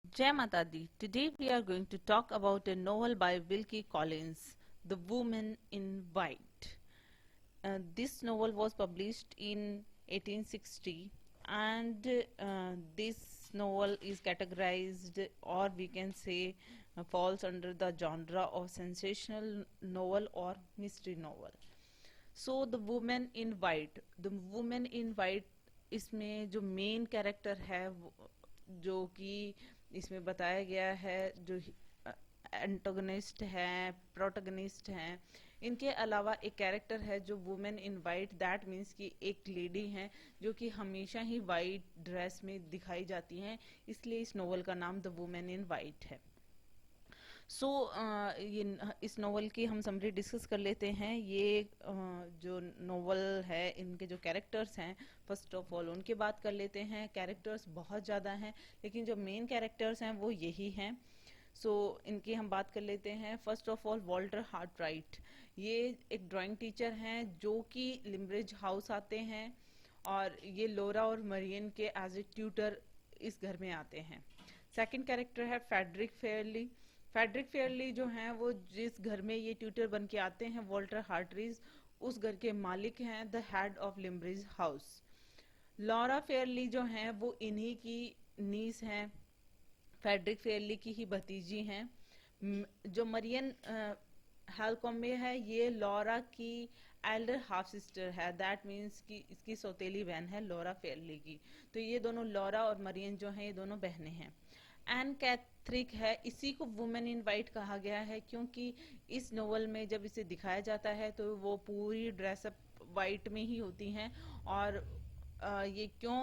Jai Mata Di. Today we are going to talk about a novel by Wilkie Collins, The Woman in White. This novel was published in 1860, and this novel is categorized, or we can say falls under the genre of sensational novel or mystery novel. So the women in white, the women in white, इसमें जो main character है जो कि इसमें बताया गया है, जो एंटोगनिस्ट हैं, प्रोटोगनिस्ट हैं, इनके अलावा एक कैरेक्टर है जो women in white, that means कि एक लेडी हैं जो कि हमेशा ही वाइट ड्रेस में दिखाई जाती हैं, इसलिए इस नोवेल का नाम द वुमेन इन वाइट है. ये इस नोवेल की हम समरी डिस्कस कर लेते हैं. ये जो नोवेल है, इनके जो कैरेक्टर्स हैं, फर्स्ट ऑफ ऑल उनकी बात कर लेते हैं. कैरेक्टर्स बहुत ज़्यादा हैं, लेकिन जो मेन कैरेक्टर्स हैं वो यही हैं. इनकी हम बात कर लेते हैं. फर्स्ट ऑफ ऑल वॉल्टर हार्टराइट, ये एक ड्राइंग टीचर हैं जो कि लिम्ब्रिज हाउस आते हैं, और ये लोरा और मरियन के एज ए ट्यूटर इस घर में आते हैं. सेकंड कैरेक्टर है फेडरिक फेयरली. फेडरिक फेयरली जो हैं वो जिस घर में ये ट्यूटर बन के आते हैं, वॉल्टर हार्टरीज, उस घर के मालिक हैं, the head of Limmeridge house. Laura Fairlie जो हैं वो इन्हीं की नीस हैं, फेडरिक फेयरली की ही भतीजी हैं. जो मरियन हेलकॉम्बे है, ये लॉरा की एल्डर हाफ सिस्टर है, दैट मीन्स कि इसकी सौतेली बहन है लॉरा फेयरली की. तो ये दोनों लॉरा और मरियन जो हैं, ये दोनों बहनें हैं. एन कैथरिक है, इसी को वुमेन इन वाइट कहा गया है क्योंकि इस नोवेल में जब इसे दिखाया जाता है तो वो पूरी ड्रेसअप वाइट में ही होती हैं, और ये क्यों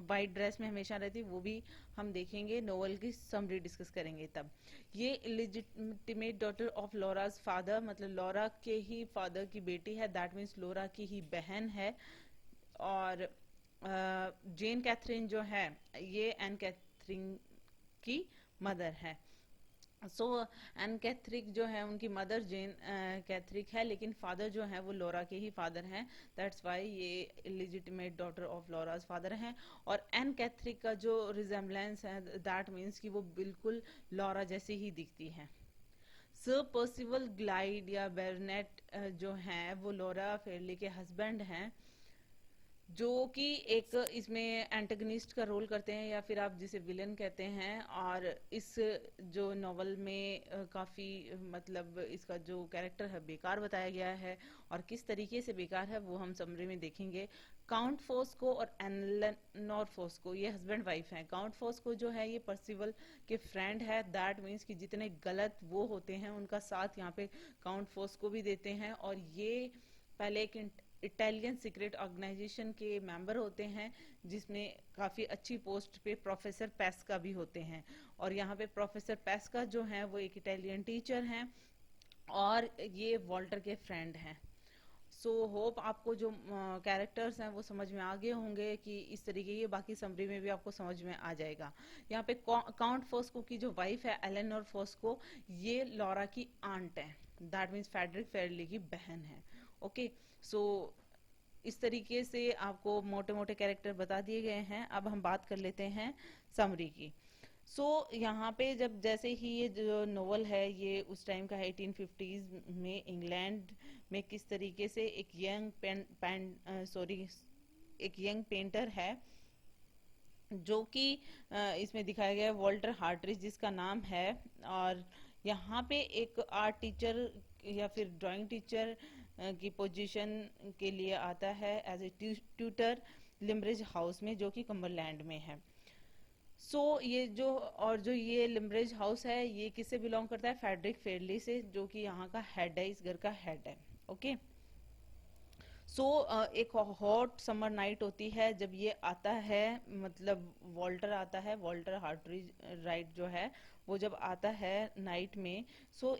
वाइट ड्रेस में हमेशा रहती वो भी हम देखेंगे, नोवेल की समरी डिस्कस करेंगे तब. ये illegitimate daughter of Laura's father, मतलब लॉरा के ही फादर की बेटी है, दैट मीन्स लॉरा की ही बहन है. और जेन कैथरीन जो है, ये एन कैथरीन की मदर है. एन कैथरिक जो है, उनकी मदर जेन कैथरिक है, लेकिन फादर जो है वो लॉरा के ही फादर हैं, दैट्स वाई ये illegitimate daughter of Laura's father हैं. और एन कैथरिक का जो रिजेम्बलेंस है, दैट मीन्स कि वो बिल्कुल लॉरा जैसे ही दिखती हैं. सर पर्सिवल ग्लाइड या बेरनेट जो हैं वो लॉरा फेरली के हस्बैंड हैं, जो कि एक इसमें एंटेगनिस्ट का रोल करते हैं, या फिर आप जिसे विलन कहते हैं. और इस जो नॉवल में काफ़ी मतलब इसका जो कैरेक्टर है बेकार बताया गया है, और किस तरीके से बेकार है वो हम समरी में देखेंगे. काउंट फोस्को और एलेनोर फोस्को, ये हस्बैंड वाइफ हैं. काउंट फोस्को जो है ये पर्सिवल के फ्रेंड है, दैट मीन्स कि जितने गलत वो होते हैं उनका साथ यहाँ पे काउंट फोस्को भी देते हैं. और ये पहले एक इटालियन सीक्रेट ऑर्गेनाइजेशन के मेंबर होते हैं, जिसमें काफ़ी अच्छी पोस्ट पे प्रोफेसर पेस्का भी होते हैं. और यहाँ पे प्रोफेसर पेस्का जो हैं वो एक इटालियन टीचर हैं, और ये वॉल्टर के फ्रेंड हैं. होप आपको जो कैरेक्टर्स हैं वो समझ में आ गए होंगे कि इस तरीके की, बाकी समरी में भी आपको समझ में आ जाएगा. यहाँ पे काउंट फोस्को की जो वाइफ है एलेनोर फोस्को, ये लॉरा की आंट है, दैट मीन्स फेडरिक फेरली की बहन है. ओके, सो इस तरीके से आपको मोटे मोटे कैरेक्टर बता दिए गए हैं. अब हम बात कर लेते हैं समरी की. यहाँ पे जब जैसे ही ये जो नोवेल है ये उस टाइम का है, 1850s में इंग्लैंड में किस तरीके से एक यंग पेंटर है जो कि इसमें दिखाया गया है, वॉल्टर हार्टरिज जिसका नाम है. और यहाँ पे एक आर्ट टीचर या फिर ड्राइंग टीचर की पोजीशन के लिए आता है एज ए ट्यूटर लिम्ब्रिज हाउस में, जो कि कम्बरलैंड में है. जो ये लिम्ब्रिज हाउस है, ये किससे बिलोंग करता है? फेडरिक फेरली से, जो कि यहाँ का हेड है, इस घर का हेड है. ओके, एक हॉट समर नाइट होती है जब ये आता है, मतलब वॉल्टर आता है, वॉल्टर हार्टरीज राइट जो है वो जब आता है नाइट में.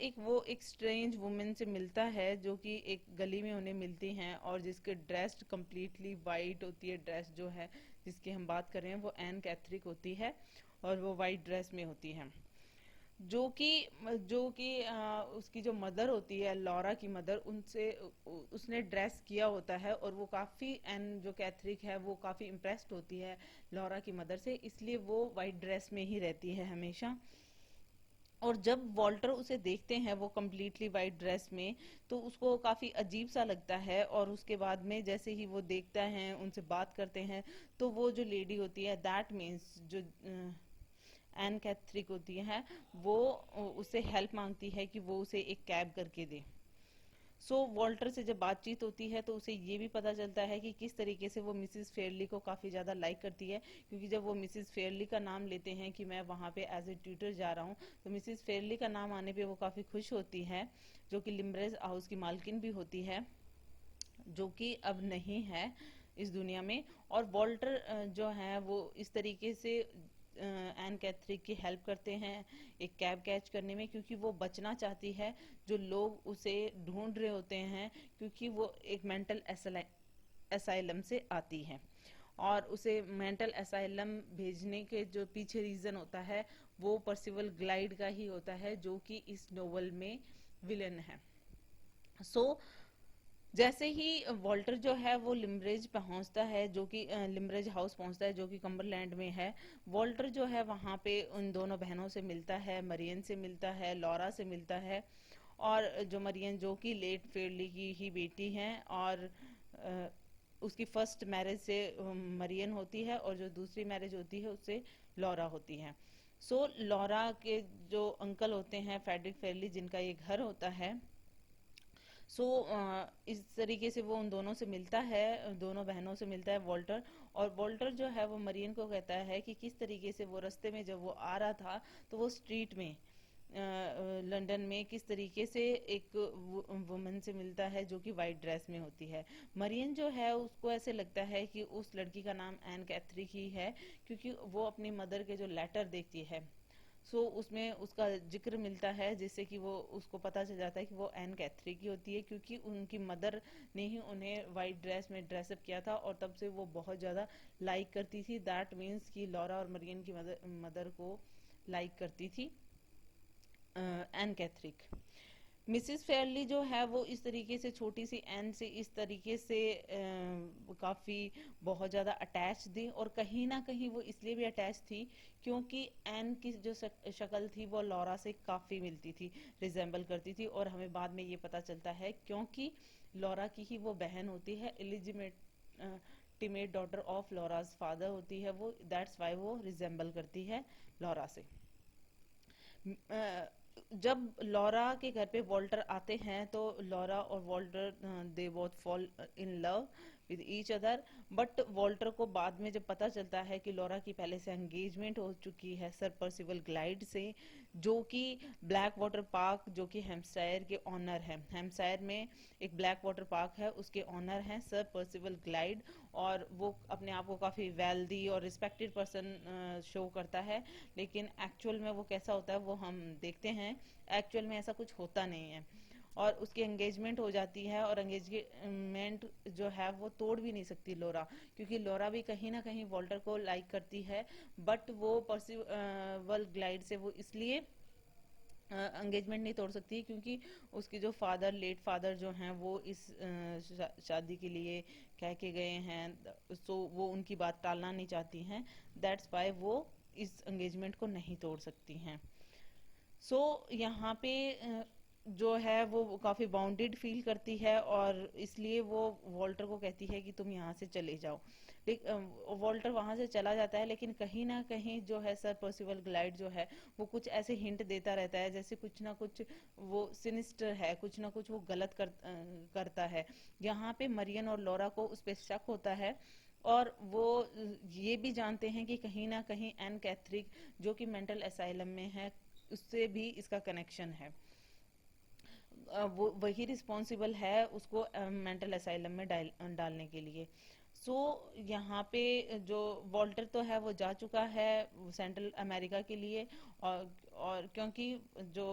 एक स्ट्रेंज वुमेन से मिलता है, जो कि एक गली में उन्हें मिलती हैं, और जिसके ड्रेस कम्प्लीटली वाइट होती है. ड्रेस जो है जिसकी हम बात कर रहे हैं वो एन कैथरिक होती है, और वो वाइट ड्रेस में होती है. जो कि उसकी जो मदर होती है, लॉरा की मदर, उनसे उसने ड्रेस किया होता है, और वो काफ़ी, एंड जो कैथरिक है वो काफ़ी इम्प्रेस्ड होती है लॉरा की मदर से, इसलिए वो वाइट ड्रेस में ही रहती है हमेशा। और जब वॉल्टर उसे देखते हैं वो कम्प्लीटली वाइट ड्रेस में, तो उसको काफ़ी अजीब सा लगता है, और उसके बाद में जैसे ही वो देखता है, उनसे बात करते हैं, तो वो जो लेडी होती है, दैट मीन्स जो एन कैथरिक होती है, वो उससे हेल्प मांगती है कि वो उसे एक कैब करके दे। वॉल्टर से जब बातचीत होती है, तो उसे ये भी पता चलता है कि किस तरीके से वो मिसिस फेयरली को काफ़ी ज़्यादा लाइक करती है, क्योंकि जब वो मिसिस फेयरली का नाम लेते हैं कि मैं वहाँ पे एज ए ट्यूटर जा रहा हूँ, तो मिसिस फेयरली का नाम आने पे वो काफ़ी खुश होती है, जो कि लिमरेज हाउस की मालकिन भी होती है, जो कि अब नहीं है इस दुनिया में। और वॉल्टर जो है वो इस तरीके से एन कैथरिक की हेल्प करते हैं एक कैब कैच करने में, क्योंकि वो बचना चाहती है, जो लोग उसे ढूंढ रहे होते हैं, क्योंकि वो एक मेंटल असाइलम से आती है। और उसे मेंटल असाइलम भेजने के जो पीछे रीजन होता है, वो पर्सिवल ग्लाइड का ही होता है, जो कि इस नोवेल में विलन है। सो जैसे ही वॉल्टर जो है वो लिमरेज पहुंचता है, जो कि लिमरेज हाउस पहुंचता है, जो कि कम्बरलैंड में है, वॉल्टर जो है वहाँ पे उन दोनों बहनों से मिलता है, मरियन से मिलता है, लॉरा से मिलता है। और जो मरियन, जो कि लेट फेयरली की ही बेटी है, और अ, उसकी फर्स्ट मैरिज से मरियन होती है, और जो दूसरी मैरिज होती है उससे लॉरा होती है। लॉरा के जो अंकल होते हैं, फ्रेडरिक फेयरली, जिनका ये घर होता है, इस तरीके से वो उन दोनों से मिलता है, दोनों बहनों से मिलता है वॉल्टर। और वॉल्टर जो है वो मरियन को कहता है कि किस तरीके से वो रास्ते में जब वो आ रहा था, तो वो स्ट्रीट में लंदन में किस तरीके से एक वुमन से मिलता है, जो कि वाइट ड्रेस में होती है। मरियन जो है उसको ऐसे लगता है कि उस लड़की का नाम एन कैथरिक ही है, क्योंकि वो अपनी मदर के जो लेटर देखती है, उसमें उसका जिक्र मिलता है, जिससे कि वो उसको पता चल जाता है कि वो एन कैथरिक की होती है, क्योंकि उनकी मदर ने ही उन्हें वाइट ड्रेस में ड्रेसअप किया था, और तब से वो बहुत ज़्यादा लाइक करती थी। दैट मीन्स कि लॉरा और मरियन की मदर को लाइक करती थी एन कैथरिक। मिसिस फेयरली जो है वो इस तरीके से छोटी सी एन से इस तरीके से काफ़ी बहुत ज़्यादा अटैच थी, और कहीं ना कहीं वो इसलिए भी अटैच थी क्योंकि एन की जो शक्ल थी वो लॉरा से काफ़ी मिलती थी, रिजेंबल करती थी। और हमें बाद में ये पता चलता है क्योंकि लॉरा की ही वो बहन होती है, इलिजिमेट टिमेट डॉटर ऑफ लॉराज फादर होती है वो, दैट्स वाई वो रिजेंबल करती है लॉरा से। जब लॉरा के घर पे वॉल्टर आते हैं, तो लॉरा और Walter they both fall in love with each other. But Walter को बाद में जब पता चलता है कि लॉरा की पहले से एंगेजमेंट हो चुकी है सर पर्सिवल ग्लाइड से, जो कि ब्लैक वाटर पार्क, जो कि हैम्पशायर के ऑनर है, हैम्पशायर में एक ब्लैक वाटर पार्क है, उसके ऑनर हैं सर पर्सिवल ग्लाइड। और वो अपने आप को काफ़ी वेल्दी और रिस्पेक्टेड पर्सन शो करता है, लेकिन एक्चुअल में वो कैसा होता है वो हम देखते हैं। एक्चुअल में ऐसा कुछ होता नहीं है, और उसकी एंगेजमेंट हो जाती है, और एंगेजमेंट जो है वो तोड़ भी नहीं सकती लोरा, क्योंकि लोरा भी कहीं ना कहीं वॉल्टर को लाइक करती है। बट वो पर्सिवल ग्लाइड से वो इसलिए एंगेजमेंट नहीं तोड़ सकती, क्योंकि उसके जो फादर, लेट फादर जो हैं, वो इस शादी के लिए कह के गए हैं, वो उनकी बात टालना नहीं चाहती हैं। दैट्स वाई वो इस एंगेजमेंट को नहीं तोड़ सकती हैं। यहाँ पे जो है वो काफ़ी बाउंडेड फील करती है, और इसलिए वो वॉल्टर को कहती है कि तुम यहाँ से चले जाओ। वॉल्टर वहाँ से चला जाता है, लेकिन कहीं ना कहीं जो है सर पर्सिवल ग्लाइड जो है वो कुछ ऐसे हिंट देता रहता है, जैसे कुछ ना कुछ वो सिनिस्टर है, कुछ ना कुछ वो गलत करता है। यहाँ पे मरियन और लॉरा को उस पर शक होता है, और वो ये भी जानते हैं कि कहीं ना कहीं एन कैथरिक, जो कि मेंटल असाइलम में है, उससे भी इसका कनेक्शन है। वो वही रिस्पॉन्सिबल है उसको मेंटल असाइलम में डालने के लिए। यहाँ पे जो वॉल्टर तो है वो जा चुका है सेंट्रल अमेरिका के लिए, और क्योंकि जो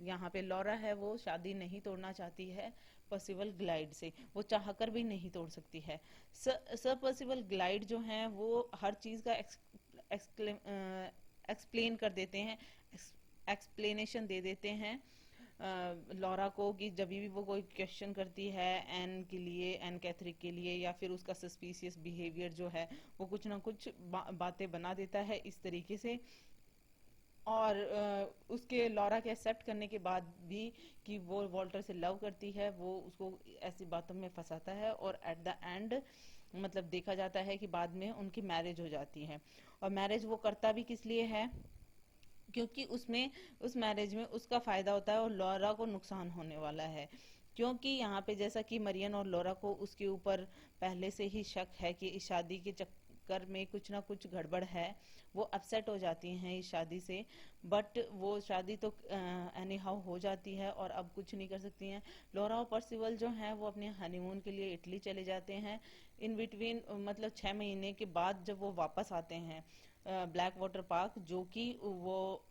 यहाँ पे लॉरा है वो शादी नहीं तोड़ना चाहती है पर्सिवल ग्लाइड से, वो चाहकर भी नहीं तोड़ सकती है। सर पर्सिवल ग्लाइड जो हैं वो हर चीज़ का एक्सप्लेन कर देते हैं, एक्सप्लेनेशन दे देते हैं लॉरा को कि जब भी वो कोई क्वेश्चन करती है एन के लिए, एन कैथरिक के लिए, या फिर उसका सस्पिशियस बिहेवियर जो है वो कुछ ना कुछ बातें बना देता है इस तरीके से। और उसके लॉरा के एक्सेप्ट करने के बाद भी कि वो वॉल्टर से लव करती है, वो उसको ऐसी बातों में फंसाता है और एट द एंड मतलब देखा जाता है कि बाद में उनकी मैरिज हो जाती है। और मैरिज वो करता भी किस लिए है, क्योंकि उसमें उस मैरिज में उसका फायदा होता है और लॉरा को नुकसान होने वाला है। क्योंकि यहाँ पे जैसा कि मरियन और लॉरा को उसके ऊपर पहले से ही शक है कि इस शादी के चक्कर में कुछ ना कुछ गड़बड़ है, वो अपसेट हो जाती हैं इस शादी से। बट वो शादी तो एनी हाउ हो जाती है और अब कुछ नहीं कर सकती हैं। लॉरा और पर्सिवल जो हैं वो अपने हनीमून के लिए इटली चले जाते हैं। इन बिटवीन मतलब 6 महीने के बाद जब वो वापस आते हैं ब्लैक वाटर पार्क, जो कि वो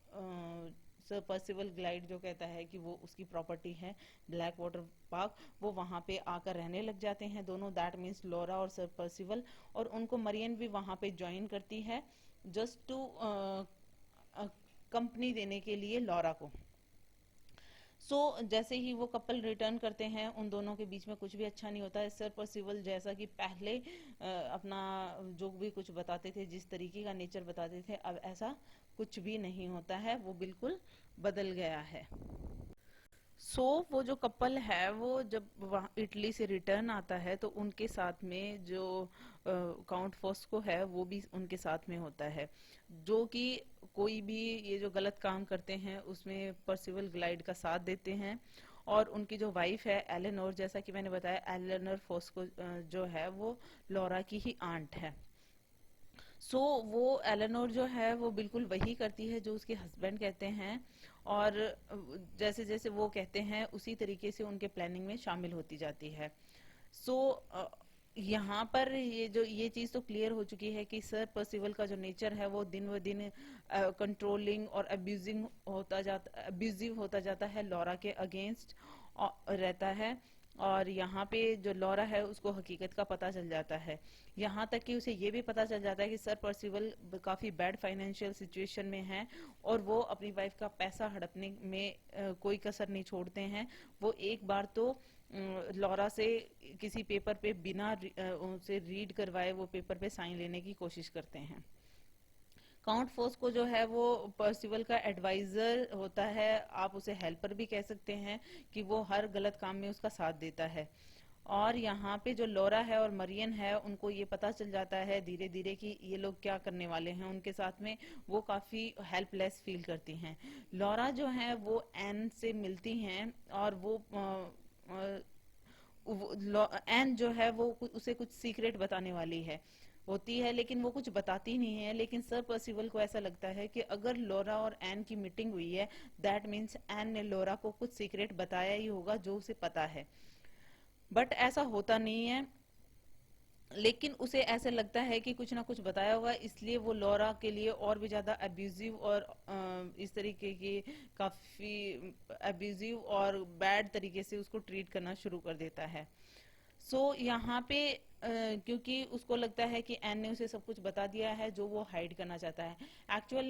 सर पर्सिवल ग्लाइड जो कहता है कि वो उसकी प्रॉपर्टी है ब्लैक वाटर पार्क, वो वहां पे आकर रहने लग जाते हैं दोनों, दैट मीन्स लॉरा और सर पर्सिवल। और उनको मरियन भी वहां पे ज्वाइन करती है जस्ट टू कंपनी देने के लिए लॉरा को। जैसे ही वो कपल रिटर्न करते हैं उन दोनों के बीच में कुछ भी अच्छा नहीं होता है। सर पर्सिवल जैसा कि पहले अपना जो भी कुछ बताते थे, जिस तरीके का नेचर बताते थे, अब ऐसा कुछ भी नहीं होता है, वो बिल्कुल बदल गया है। वो जो कपल है वो जब वहाँ इटली से रिटर्न आता है तो उनके साथ में जो काउंट फॉस्को है वो भी उनके साथ में होता है, जो कि कोई भी ये जो गलत काम करते हैं उसमें पर्सिवल ग्लाइड का साथ देते हैं। और उनकी जो वाइफ है एलेनोर, जैसा कि मैंने बताया एलेनोर फॉस्को जो है वो लॉरा की ही आंट है। वो एलेनोर जो है वो बिल्कुल वही करती है जो उसके हस्बैंड कहते हैं, और जैसे जैसे वो कहते हैं उसी तरीके से उनके प्लानिंग में शामिल होती जाती है। सो यहाँ पर ये चीज तो क्लियर हो चुकी है कि सर पर्सिवल का जो नेचर है वो दिन व दिन कंट्रोलिंग और अब्यूजिव होता जाता है, लॉरा के अगेंस्ट रहता है। और यहाँ पे जो लॉरा है उसको हकीकत का पता चल जाता है, यहाँ तक कि उसे ये भी पता चल जाता है कि सर पर्सिवल काफी बैड फाइनेंशियल सिचुएशन में है और वो अपनी वाइफ का पैसा हड़पने में कोई कसर नहीं छोड़ते हैं। वो एक बार तो लॉरा से किसी पेपर पे बिना उनसे रीड करवाए वो पेपर पे साइन लेने की कोशिश करते हैं। काउंट फोस्को जो है वो पर्सिवल का एडवाइजर होता है, आप उसे हेल्पर भी कह सकते हैं, कि वो हर गलत काम में उसका साथ देता है। और यहाँ पे जो लॉरा है और मरियन है उनको ये पता चल जाता है धीरे धीरे कि ये लोग क्या करने वाले हैं उनके साथ में, वो काफी हेल्पलेस फील करती हैं। लॉरा जो है वो एन से मिलती हैं और वो एन जो है वो उसे कुछ सीक्रेट बताने वाली है होती है, लेकिन वो कुछ बताती नहीं है। लेकिन सर पर्सिवल को ऐसा लगता है कि अगर लॉरा और एन की मीटिंग हुई है दैट मीन्स एन ने लॉरा को कुछ सीक्रेट बताया ही होगा जो उसे पता है। बट ऐसा होता नहीं है, लेकिन उसे ऐसे लगता है कि कुछ ना कुछ बताया होगा, इसलिए वो लॉरा के लिए और भी ज्यादा अब्यूजिव और इस तरीके की काफी अब्यूजिव और बैड तरीके से उसको ट्रीट करना शुरू कर देता है। यहाँ पे क्योंकि उसको लगता है कि एन ने उसे सब कुछ बता दिया है जो वो हाइड करना चाहता है। एक्चुअल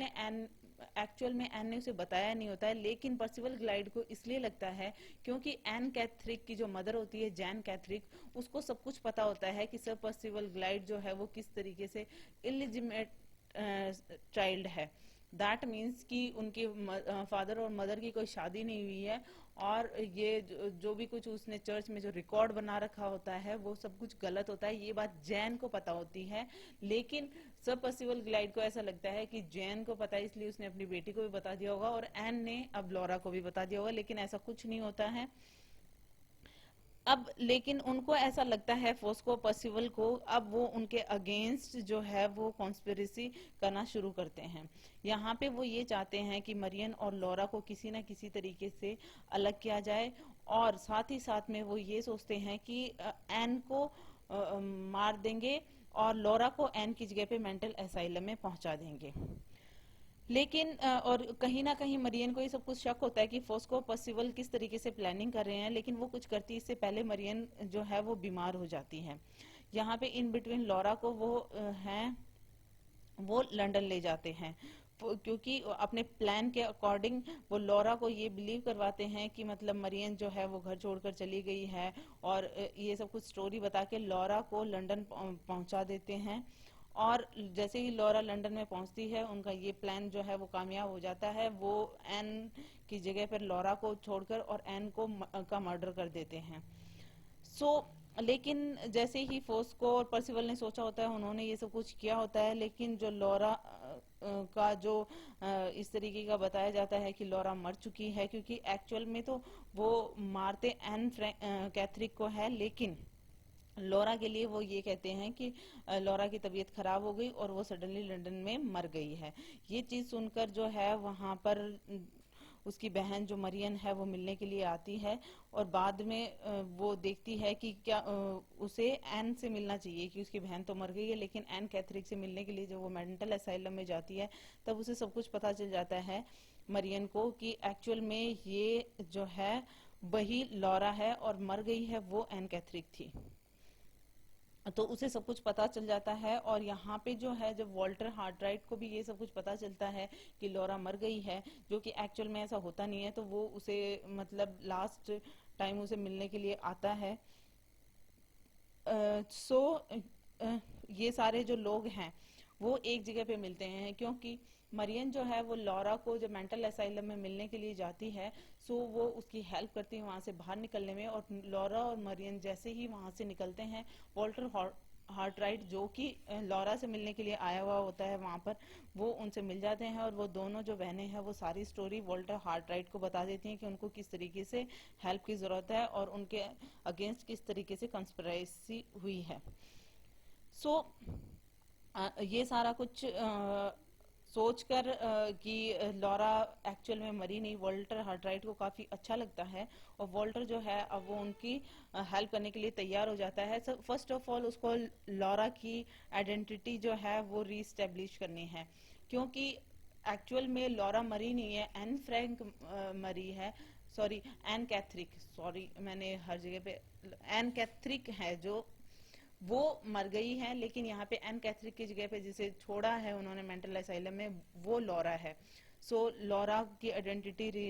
में एन ने उसे बताया नहीं होता है, लेकिन पर्सिवल ग्लाइड को इसलिए लगता है क्योंकि एन कैथरिक की जो मदर होती है जैन कैथरिक, उसको सब कुछ पता होता है कि सर पर्सिवल ग्लाइड जो है वो किस तरीके से इलिजिमेट चाइल्ड है। दैट मीन्स कि उनके फादर और मदर की कोई शादी नहीं हुई है, और ये जो भी कुछ उसने चर्च में जो रिकॉर्ड बना रखा होता है वो सब कुछ गलत होता है। ये बात जैन को पता होती है, लेकिन सब पर्सिवल ग्लाइड को ऐसा लगता है कि जैन को पता है इसलिए उसने अपनी बेटी को भी बता दिया होगा और एन ने अब लॉरा को भी बता दिया होगा, लेकिन ऐसा कुछ नहीं होता है। अब लेकिन उनको ऐसा लगता है फोस्को पर्सिवल को, अब वो उनके अगेंस्ट जो है वो कॉन्स्पिरेसी करना शुरू करते हैं। यहाँ पे वो ये चाहते हैं कि मरियन और लॉरा को किसी न किसी तरीके से अलग किया जाए, और साथ ही साथ में वो ये सोचते हैं कि एन को मार देंगे और लॉरा को एन की जगह पे मेंटल असाइलम में पहुंचा देंगे। लेकिन और कहीं ना कहीं मरियन को ये सब कुछ शक होता है कि फोस्को पर्सिवल किस तरीके से प्लानिंग कर रहे हैं, लेकिन वो कुछ करती इससे पहले मरियन जो है वो बीमार हो जाती है। यहाँ पे इन बिटवीन लॉरा को वो लंदन ले जाते हैं। क्योंकि अपने प्लान के अकॉर्डिंग वो लॉरा को ये बिलीव करवाते हैं कि मतलब मरियम जो है वो घर छोड़कर चली गई है, और ये सब कुछ स्टोरी बता के लॉरा को लंदन पहुंचा देते हैं। और जैसे ही लॉरा लंदन में पहुंचती है, उनका ये प्लान जो है वो कामयाब हो जाता है। वो एन की जगह पर लॉरा को छोड़कर और एन को का मर्डर कर देते हैं। सो लेकिन जैसे ही फोस्को और पर्सिवल ने सोचा होता है, उन्होंने ये सब कुछ किया होता है, लेकिन जो लॉरा का जो इस तरीके का बताया जाता है कि लॉरा मर चुकी है, क्योंकि एक्चुअल में तो वो मारते एन कैथरिक को है, लेकिन लॉरा के लिए वो ये कहते हैं कि लॉरा की तबीयत खराब हो गई और वो सडनली लंदन में मर गई है। ये चीज सुनकर जो है वहां पर उसकी बहन जो मरियन है वो मिलने के लिए आती है, और बाद में वो देखती है कि क्या उसे एन से मिलना चाहिए, कि उसकी बहन तो मर गई है, लेकिन एन कैथरिक से मिलने के लिए जब वो मेंटल असाइलम में जाती है, तब उसे सब कुछ पता चल जाता है मरियन को कि एक्चुअल में ये जो है वही लॉरा है और मर गई है वो एन कैथरिक थी। तो उसे सब कुछ पता चल जाता है, और यहाँ पे जो है जब वॉल्टर हार्टराइट को भी ये सब कुछ पता चलता है कि लॉरा मर गई है, जो कि एक्चुअल में ऐसा होता नहीं है, तो वो उसे मतलब लास्ट टाइम उसे मिलने के लिए आता है। सो ये सारे जो लोग हैं वो एक जगह पे मिलते हैं, क्योंकि मरियन जो है वो लॉरा को जब मेंटल असाइलम में मिलने के लिए जाती है, सो वो उसकी हेल्प करती है वहां से बाहर निकलने में। और लॉरा और मरियन जैसे ही वहां से निकलते हैं, वॉल्टर हार्टराइट जो कि लॉरा से मिलने के लिए आया हुआ होता है वहां पर, वो उनसे मिल जाते हैं, और वो दोनों जो बहनें हैं वो सारी स्टोरी वॉल्टर हार्टराइट को बता देती हैं कि उनको किस तरीके से हेल्प की जरूरत है और उनके अगेंस्ट किस तरीके से कंस्पिरेसी हुई है। सो ये सारा कुछ सोचकर कि लॉरा एक्चुअल में मरी नहीं, वॉल्टर हार्टराइट को काफी अच्छा लगता है, और वॉल्टर जो है अब वो उनकी हेल्प करने के लिए तैयार हो जाता है। फर्स्ट ऑफ ऑल उसको लॉरा की आइडेंटिटी जो है वो रीस्टेब्लिश करनी है, क्योंकि एक्चुअल में लॉरा मरी नहीं है, एन फ्रैंक मरी है, सॉरी एन कैथरिक, सॉरी मैंने हर जगह पे एन कैथरिक है जो वो मर गई है, लेकिन यहाँ पे एन कैथरिक की जगह पे जिसे छोड़ा है उन्होंने मेंटल असाइलम में, वो लॉरा है। सो लॉरा की आइडेंटिटी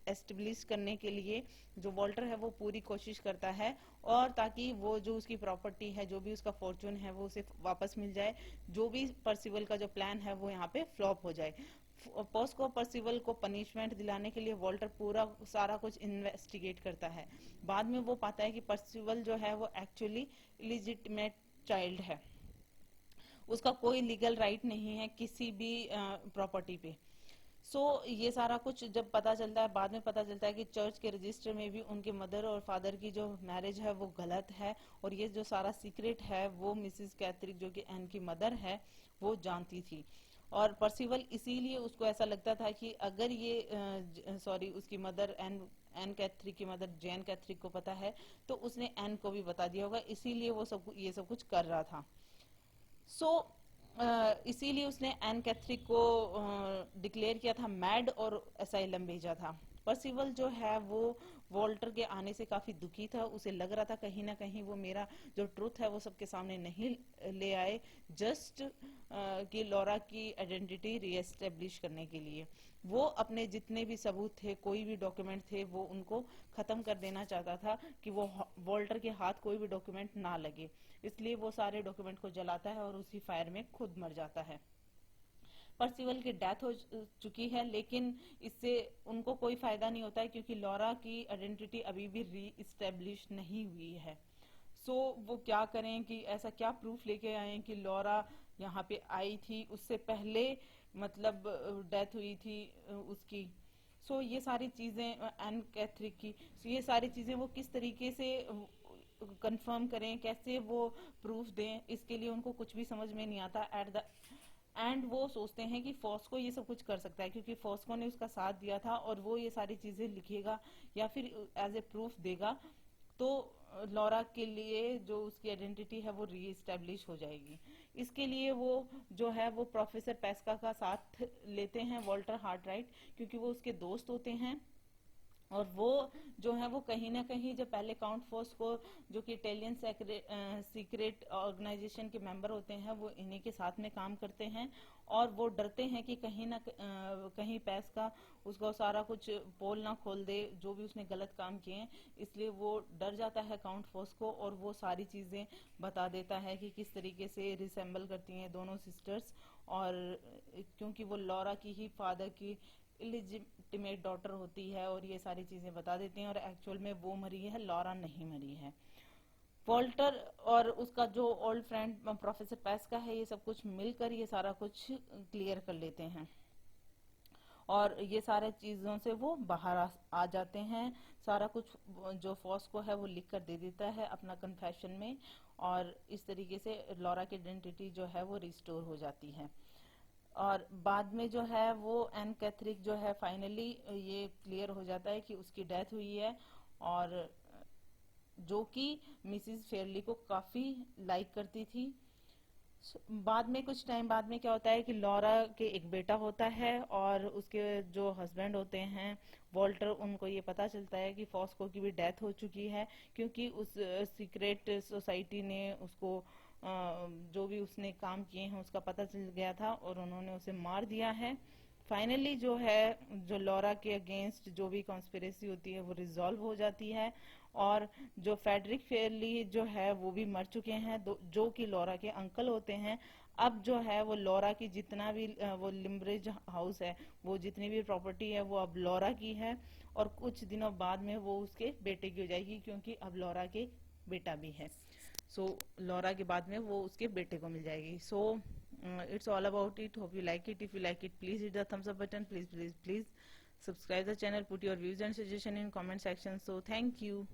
एस्टेब्लिश करने के लिए जो वॉल्टर है वो पूरी कोशिश करता है, और ताकि वो जो उसकी प्रॉपर्टी है, जो भी उसका फॉर्चून है, वो उसे वापस मिल जाए, जो भी पर्सिवल का जो प्लान है वो यहाँ पे फ्लॉप हो जाए। पोस्को पर्सिवल को पनिशमेंट दिलाने के लिए वॉल्टर पूरा सारा कुछ इन्वेस्टिगेट करता है। बाद में वो पाता है कि पर्सिवल जो है वो एक्चुअली इलिजिटिमेट चाइल्ड है, उसका कोई लीगल राइट नहीं है किसी भी प्रॉपर्टी पे। ये सारा कुछ जब पता चलता है, बाद में पता चलता है कि चर्च के रजिस्टर में भी उनके मदर और फादर की जो मैरिज है वो गलत है, और ये जो सारा सीक्रेट है वो मिसिस कैथरिक जो कि एन की मदर है वो जानती थी। और पर्सिवल इसीलिए उसको ऐसा लगता था कि अगर ये सॉरी उसकी मदर एन कैथरिक की मदर जैन कैथरिक को पता है, तो उसने एन को भी बता दिया होगा, इसीलिए वो ये सब कुछ कर रहा था। सो इसीलिए उसने एन कैथरिक को डिक्लेयर किया था मैड और असाइलम भेजा था। पर्सिवल जो है वो वॉल्टर के आने से काफी दुखी था, उसे लग रहा था कहीं ना कहीं वो मेरा जो ट्रुथ है वो सबके सामने नहीं ले आए, जस्ट कि लॉरा की आइडेंटिटी रीएस्टेब्लिश करने के लिए। वो अपने जितने भी सबूत थे, कोई भी डॉक्यूमेंट थे, वो उनको खत्म कर देना चाहता था कि वो वॉल्टर के हाथ कोई भी डॉक्यूमेंट ना लगे, इसलिए वो सारे डॉक्यूमेंट को जलाता है और उसी फायर में खुद मर जाता है। पर्सिवल की डेथ हो चुकी है, लेकिन इससे उनको कोई फायदा नहीं होता है, क्योंकि लॉरा की आइडेंटिटी अभी भी री इस्टेब्लिश नहीं हुई है। वो क्या करें कि ऐसा क्या प्रूफ लेके आए कि लॉरा यहाँ पे आई थी, उससे पहले मतलब डेथ हुई थी उसकी। ये सारी चीजें एन कैथरिक की, ये सारी चीजें वो किस तरीके से कंफर्म करें, कैसे वो प्रूफ दें, इसके लिए उनको कुछ भी समझ में नहीं आता। एट द एंड वो सोचते हैं कि फॉस्को ये सब कुछ कर सकता है, क्योंकि फॉस्को ने उसका साथ दिया था और वो ये सारी चीजें लिखेगा या फिर एज ए प्रूफ देगा, तो लॉरा के लिए जो उसकी आइडेंटिटी है वो रीएस्टेब्लिश हो जाएगी। इसके लिए वो जो है वो प्रोफेसर पेस्का का साथ लेते हैं, वॉल्टर हार्टराइट, क्योंकि वो उसके दोस्त होते हैं। और वो जो है वो कहीं ना कहीं जो पहले काउंट फोर्स को, जो कि इटालियन सीक्रेट ऑर्गेनाइजेशन के मेंबर होते हैं, वो इन्हीं के साथ में काम करते हैं। और वो डरते हैं कि कहीं ना कहीं पैस का उसको सारा कुछ पोल ना खोल दे, जो भी उसने गलत काम किए हैं। इसलिए वो डर जाता है काउंट फोर्स को, और वो सारी चीजें बता देता है कि किस तरीके से रिसेंबल करती हैं दोनों सिस्टर्स। और क्योंकि वो लॉरा की ही फादर की इलिजिटिमेट डॉटर होती है, और ये सारी चीजें बता देते हैं। और एक्चुअल में वो मरी है, लॉरा नहीं मरी है। वॉल्टर और उसका जो ओल्ड फ्रेंड प्रोफेसर पेस का है, ये सब कुछ मिलकर ये सारा कुछ क्लियर कर लेते हैं, और ये सारे चीजों से वो बाहर आ जाते हैं। सारा कुछ जो फॉस्को है वो लिख कर दे देता है अपना कन्फेशन में, और इस तरीके से लॉरा की आइडेंटिटी जो है वो रिस्टोर हो जाती है। और बाद में जो है वो एन कैथरिक जो है फाइनली ये क्लियर हो जाता है कि उसकी डेथ हुई है, और जो कि मिसिस फेयरली को काफी लाइक करती थी। बाद में कुछ टाइम बाद में क्या होता है कि लॉरा के एक बेटा होता है, और उसके जो हस्बैंड होते हैं वॉल्टर, उनको ये पता चलता है कि फॉस्को की भी डेथ हो चुकी है, क्योंकि उस सीक्रेट सोसाइटी ने उसको जो भी उसने काम किए हैं उसका पता चल गया था, और उन्होंने उसे मार दिया है। फाइनली जो है, जो लॉरा के अगेंस्ट जो भी कॉन्स्पिरेसी होती है वो रिजॉल्व हो जाती है, और जो फेडरिक फेयरली जो है वो भी मर चुके हैं, जो कि लॉरा के अंकल होते हैं। अब जो है वो लॉरा की जितना भी वो लिम्ब्रिज हाउस है, वो जितनी भी प्रॉपर्टी है वो अब लॉरा की है, और कुछ दिनों बाद में वो उसके बेटे की हो जाएगी, क्योंकि अब लॉरा के बेटा भी है। लॉरा के बाद में वो उसके बेटे को मिल जाएगी। It's all about it. Hope you like it. If you like it, please hit the thumbs up button. Please subscribe the channel. Put your views and suggestion in comment section. So thank you.